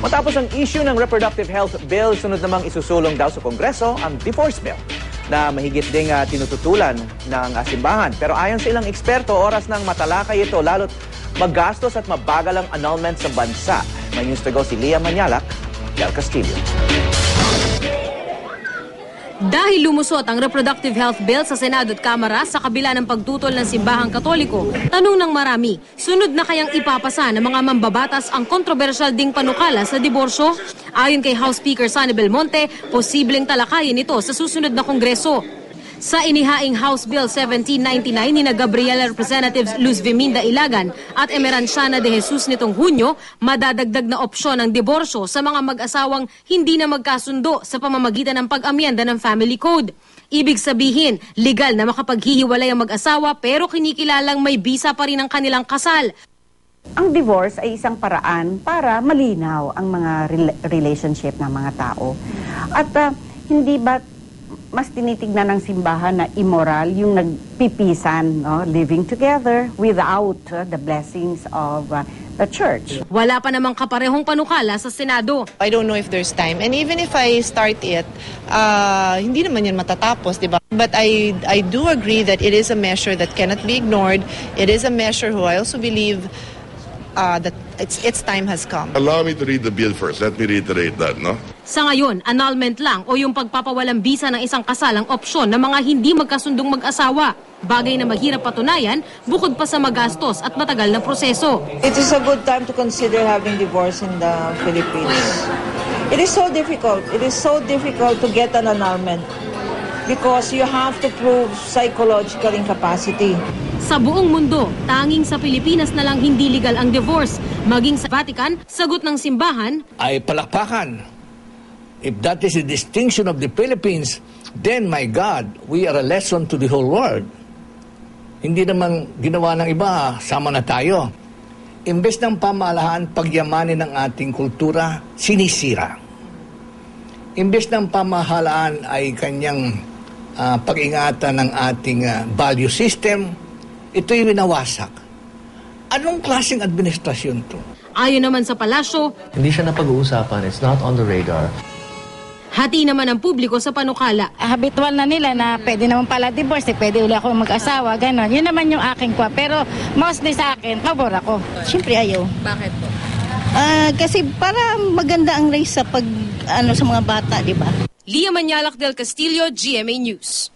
Matapos ang issue ng reproductive health bill, sunod namang isusulong daw sa Kongreso ang divorce bill na mahigit ding tinututulan ng simbahan. Pero ayon sa ilang eksperto, oras nang matalakay ito, lalo't magastos at mabagal ang annulment sa bansa. May news to go si Leah Manyalak, Del Castillo. Dahil lumusot ang reproductive health bill sa Senado at Kamara sa kabila ng pagtutol ng simbahang Katoliko, tanong ng marami, sunod na kayang ipapasa ng mga mambabatas ang kontrobersyal ding panukala sa diborsyo? Ayon kay House Speaker Sonny Belmonte, posibleng talakayin ito sa susunod na Kongreso. Sa inihaing House Bill 1799 ni Gabriela Representatives Luz Viminda Ilagan at Emeranciana de Jesus nitong Hunyo, madadagdag na opsyon ang diborsyo sa mga mag-asawang hindi na magkasundo sa pamamagitan ng pag-amyenda ng Family Code. Ibig sabihin, legal na makapaghihiwalay ang mag-asawa pero kinikilalang may bisa pa rin ang kanilang kasal. Ang divorce ay isang paraan para malinaw ang mga relationship ng mga tao. At hindi ba mas tinitignan ng simbahan na immoral yung nagpipisan, no? Living together without the blessings of the church. Wala pa namang kaparehong panukala sa Senado. I don't know if there's time. And even if I start it, hindi naman yan matatapos, di ba? But I do agree that it is a measure that cannot be ignored. It is a measure who I also believe that its time has come. Allow me to read the bill first. Let me reiterate that, no? Sa ngayon, annulment lang o yung pagpapawalang bisa ng isang kasal ang opsyon ng mga hindi magkasundong mag-asawa. Bagay na mahirap patunayan bukod pa sa magastos at matagal na proseso. It is a good time to consider having divorce in the Philippines. It is so difficult. It is so difficult to get an annulment because you have to prove psychological incapacity. Sa buong mundo, tanging sa Pilipinas na lang hindi legal ang divorce. Maging sa Vatican, sagot ng simbahan, ay palakpakan. If that is the distinction of the Philippines, then my God, we are a lesson to the whole world. Hindi naman ginawa ng iba, sama na tayo. Imbes ng pamahalaan pagyamanin ng ating kultura, sinisira. Imbes ng pamahalaan ay kanyang pag-ingatan ng ating value system, ito'y winawasak. Anong klaseng administrasyon to? Ayon naman sa palasyo, hindi siya napag-uusapan. It's not on the radar. Hati naman ang publiko sa panukala. Habitual na nila na pwede naman pala divorce, pwede uli ako mag-asawa, gano'n. Yun naman yung aking kwa. Pero mostly sa akin, pabor ako. Siyempre ayaw. Bakit po? Kasi para maganda ang race sa sa mga bata, di ba? Leah Manyalak, Del Castillo, GMA News.